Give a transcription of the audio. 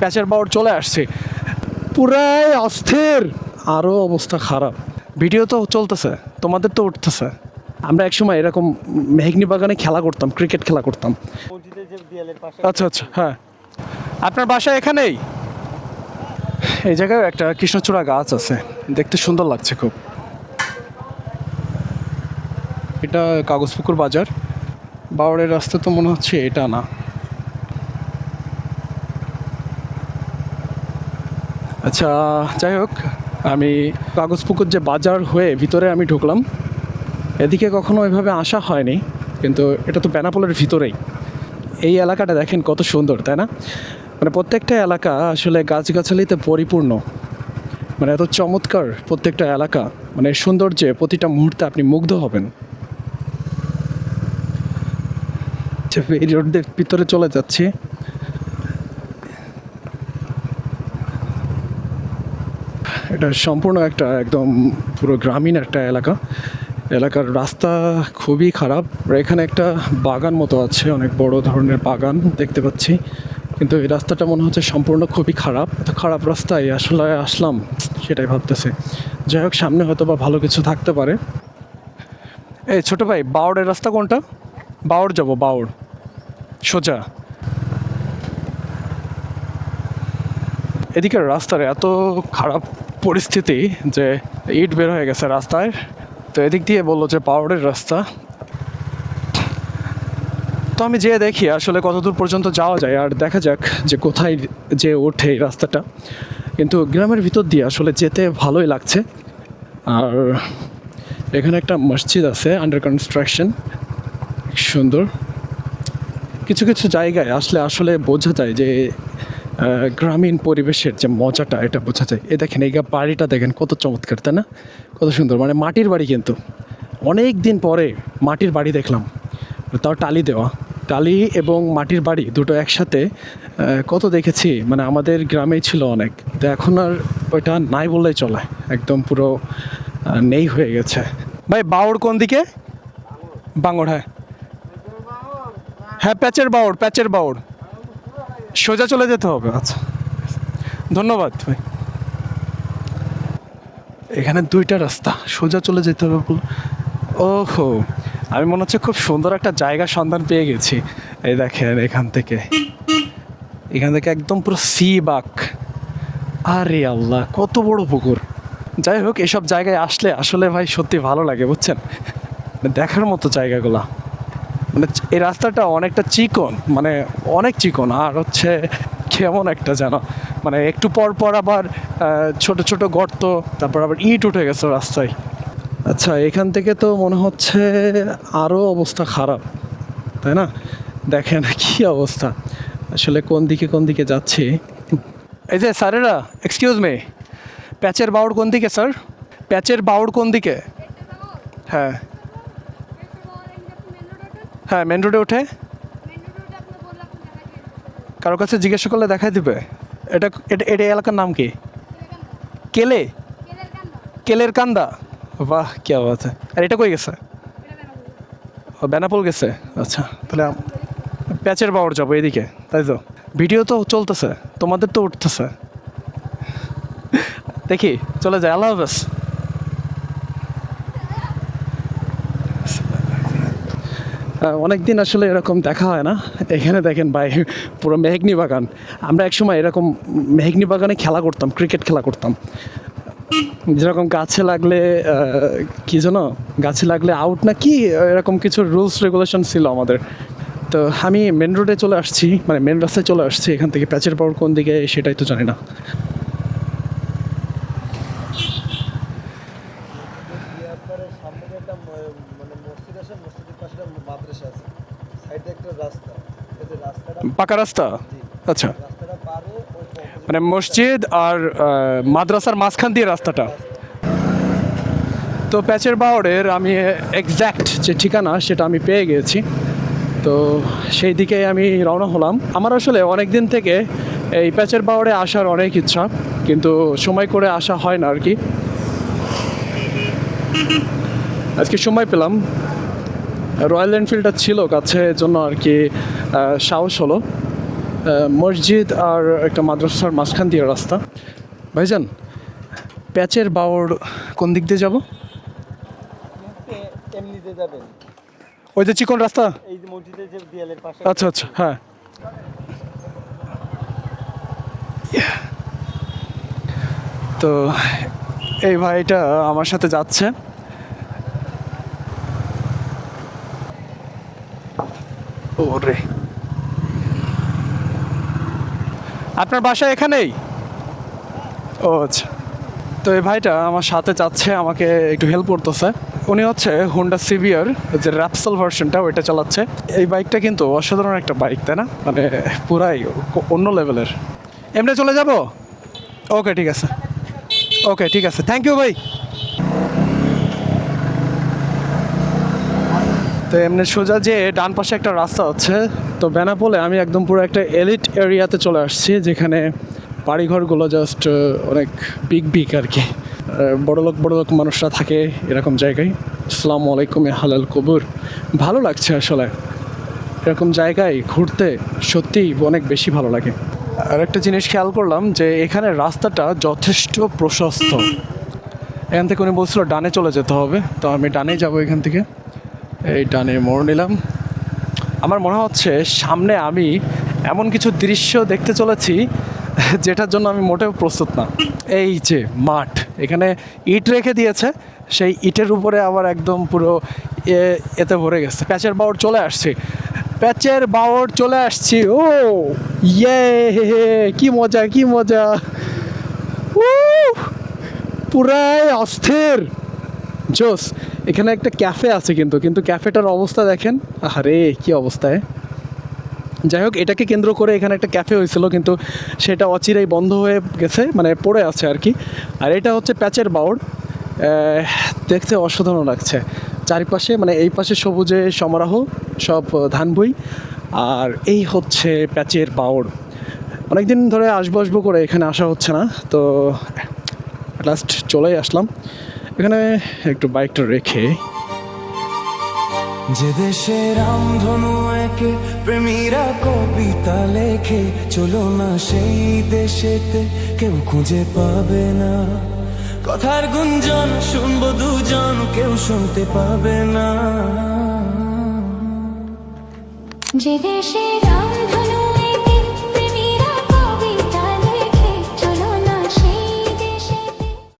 প্যাচের বাউর চলে আসছে, পুরাই অস্থির। আরও অবস্থা খারাপ। ভিডিও তো চলতেছে, তোমাদের তো উঠতেছে। আমরা একসময় এরকম মেহগনি বাগানে খেলা করতাম, ক্রিকেট খেলা করতাম। আচ্ছা আচ্ছা, হ্যাঁ। আপনার বাসা এখানেই? এই জায়গায় একটা কৃষ্ণচূড়া গাছ আছে, দেখতে সুন্দর লাগছে খুব। এটা কাগজপুকুর বাজার। বাউরের রাস্তা তো মনে হচ্ছে এটা না। আচ্ছা, যাই হোক, আমি কাগজপুকুর যে বাজার হয়ে ভিতরে আমি ঢুকলাম। এদিকে কখনো ওইভাবে আসা হয়নি, কিন্তু এটা তো বেনাপোলের ভিতরেই। এই এলাকাটা দেখেন কত সুন্দর, তাই না? মানে প্রত্যেকটা এলাকা আসলে গাছগাছালিতে পরিপূর্ণ। মানে এত চমৎকার প্রত্যেকটা এলাকা, মানে সৌন্দর্যে প্রতিটা মুহূর্তে আপনি মুগ্ধ হবেন। এই রোডের ভিতরে চলে যাচ্ছি। এটা সম্পূর্ণ একটা একদম পুরো গ্রামীণ একটা এলাকার রাস্তা খুবই খারাপ। এখানে একটা বাগান মতো আছে, অনেক বড় ধরনের বাগান দেখতে পাচ্ছি, কিন্তু এই রাস্তাটা মনে হচ্ছে সম্পূর্ণ খুবই খারাপ। এত খারাপ রাস্তায় আসলে আসলাম সেটাই ভাবতেছে। যাই হোক, সামনে হয়তো বা ভালো কিছু থাকতে পারে। এই ছোটো ভাই, বাউড়ের রাস্তা কোনটা? বাউড় যাব, বাউড় সোজা। এদিকের রাস্তার এত খারাপ পরিস্থিতি যে ইট বের হয়ে গেছে রাস্তায়। তো এদিক দিয়ে বললো যে পাহাড়ের রাস্তা। তো আমি যেয়ে দেখি আসলে কতদূর পর্যন্ত যাওয়া যায়, আর দেখা যাক যে কোথায় যে ওঠে এই রাস্তাটা। কিন্তু গ্রামের ভিতর দিয়ে আসলে যেতে ভালোই লাগছে। আর এখানে একটা মসজিদ আছে আন্ডার কনস্ট্রাকশন, সুন্দর। কিছু কিছু জায়গায় আসলে আসলে বোঝা যায় যে গ্রামীণ পরিবেশের যে মজাটা, এটা বোঝা যায়। এই দেখেন, এই বাড়িটা দেখেন কত চমৎকার, তাই না? কত সুন্দর, মানে মাটির বাড়ি। কিন্তু অনেক দিন পরে মাটির বাড়ি দেখলাম, তাও টালি দেওয়া। টালি এবং মাটির বাড়ি দুটো একসাথে কত দেখেছি, মানে আমাদের গ্রামেই ছিল অনেক, তো এখন আর ওইটা নাই বললেই চলে, একদম পুরো নেই হয়ে গেছে। ভাই, বাউড় কোন দিকে? বাঙড়, হ্যাঁ হ্যাঁ, প্যাচের বাউড়, প্যাচের বাউড় সোজা চলে যেতে হবে। আচ্ছা, ধন্যবাদ ভাই। এখানে দুইটা রাস্তা, সোজা চলে যেতে হবে বল। ওহো, আমি মনে হচ্ছে খুব সুন্দর একটা জায়গার সন্ধান পেয়ে গেছি। এই দেখেন, এখান থেকে একদম পুরো সি বাক। আরে আল্লাহ, কত বড় পুকুর! যাই হোক, এসব জায়গায় আসলে আসলে ভাই সত্যি ভালো লাগে, বুঝছেন? দেখার মতো জায়গাগুলা। মানে এই রাস্তাটা অনেকটা চিকন, মানে অনেক চিকন, আর হচ্ছে কেমন একটা যেন, মানে একটু পর পর আবার ছোট ছোট গর্ত, তারপর আবার ইট উঠে গেছে রাস্তায়। আচ্ছা, এখান থেকে তো মনে হচ্ছে আরও অবস্থা খারাপ, তাই না? দেখেন কি অবস্থা, আসলে কোন দিকে যাচ্ছি। এই যে স্যারেরা, এক্সকিউজ মি, প্যাচের বাউড় কোন দিকে স্যার? প্যাচের বাউড় কোন দিকে? হ্যাঁ হ্যাঁ, মেন রোডে ওঠে। কারোর কাছে জিজ্ঞাসা করলে দেখাই দিবে। এটা এটা এটা এলাকার নাম কি? কেলে? কেলের কান্দা? বাহ, কি আছে। আর এটা কই গেছে? ও, বেনাপোল গেছে। আচ্ছা, তাহলে প্যাচের বাউড় যাবো এদিকে, তাই তো? ভিডিও তো চলতেছে, তোমাদের তো উঠতেছে। দেখি, চলে যায়। আল্লাহ হাফেজ। অনেক দিন আসলে এরকম দেখা হয় না। এখানে দেখেন ভাই, পুরো মেহগনি বাগান। আমরা একসময় এরকম মেহগনি বাগানে খেলা করতাম, ক্রিকেট খেলা করতাম। যেরকম গাছে লাগলে কি যেন, গাছে লাগলে আউট না কি, এরকম কিছু রুলস রেগুলেশন ছিল আমাদের। তো আমি মেন রোডে চলে আসছি, মানে মেন রাস্তায় চলে আসছি। এখান থেকে প্যাচের পাওয়ার কোন দিকে সেটাই তো জানি না। পাকা রাস্তা? আচ্ছা, মানে মসজিদ আর মাদ্রাসার মাঝখান দিয়ে রাস্তাটা। তো প্যাচের বাওড়ের আমি এক্স্যাক্ট যে ঠিকানা সেটা আমি পেয়ে গিয়েছি। তো সেই দিকে আমি রওনা হলাম। আমার আসলে অনেক দিন থেকে এই প্যাচের বাওড়ে আসার অনেক ইচ্ছা, কিন্তু সময় করে আসা হয় না আর কি। আজকে সময় পেলাম, রয়্যাল এনফিল্ডটা ছিল কাছে, জন্য আর কি সাহস হলো। মসজিদ আর একটা মাদ্রাসার মাঝখান দিয়ে রাস্তা। ভাইজান, প্যাচের বাওড় কোন দিক দিয়ে যাব? এমনিতে যাবেন ওই যে চিকন রাস্তা। এই যে মসজিদের যে দেয়ালের পাশে। আচ্ছা আচ্ছা, হ্যাঁ। তো এই ভাইটা আমার সাথে যাচ্ছে। ওরে, আপনার বাসা এখানেই? ও আচ্ছা। তো এই ভাইটা আমার সাথে যাচ্ছে, আমাকে একটু হেল্প করতেছে। উনি হচ্ছে হোন্ডা সিভিয়ার যে র্যাপসেল ভার্সনটা, ওইটা চালাচ্ছে। এই বাইকটা কিন্তু অসাধারণ একটা বাইক, তাই না? মানে পুরাই অন্য লেভেলের। এমনি চলে যাব? ওকে ঠিক আছে, ওকে ঠিক আছে, থ্যাংক ইউ ভাই। তো এমনি সোজা যে ডান পাশে একটা রাস্তা আছে, তো বেনাপোলে আমি একদম পুরো একটা এলিট এরিয়াতে চলে আসছি, যেখানে বাড়িঘরগুলো জাস্ট অনেক বিগ বিগ আর কি। বড়লোক মানুষরা থাকে এরকম জায়গায়। আসসালামু আলাইকুম হালাল কবুর। ভালো লাগছে আসলে এরকম জায়গায় ঘুরতে, সত্যিই অনেক বেশি ভালো লাগে। আর একটা জিনিস খেয়াল করলাম যে এখানে রাস্তাটা যথেষ্ট প্রশস্ত। এখান থেকে উনি বলছিল ডানে চলে যেতে হবে, তো আমি ডানেই যাব এখান থেকে। এই ডানে মোড় নিলাম। আমার মনে হচ্ছে সামনে আমি এমন কিছু দৃশ্য দেখতে চলেছি যেটার জন্য আমি মোটেও প্রস্তুত না। এই যে মাঠ, এখানে ইট রেখে দিয়েছে, সেই ইটের উপরে আবার একদম পুরো এতে ভরে গেছে। প্যাচের বাওড় চলে আসছে, প্যাচের বাওড় চলে আসছি। ও ইয়ে, কি মজা কি মজা, পুরাই অস্থির জোস। এখানে একটা ক্যাফে আছে, কিন্তু ক্যাফেটার অবস্থা দেখেন, আরে কি অবস্থায়। যাই হোক, এটাকে কেন্দ্র করে এখানে একটা ক্যাফে হয়েছিল, কিন্তু সেটা অচিরেই বন্ধ হয়ে গেছে, মানে পড়ে আছে আর কি। আর এটা হচ্ছে প্যাচের বাওড়। দেখতে অসাধারণ লাগছে চারিপাশে, মানে এই পাশে সবুজে সমারোহ, সব ধান ভুঁই, আর এই হচ্ছে প্যাচের বাওড়। অনেকদিন ধরে আসবো করে এখানে আসা হচ্ছে না, তো লাস্ট চলেই আসলাম। এখানে একটু বাইকটা রেখে। যে দেশে রামধনু একে প্রেমীরা কবিতা লেখে, চলো না সেই দেশেতে, কেউ খুঁজে পাবে না। কথার গুঞ্জন শুনবো দুজন, কেউ শুনতে পাবে না। যে দেশে রামধনু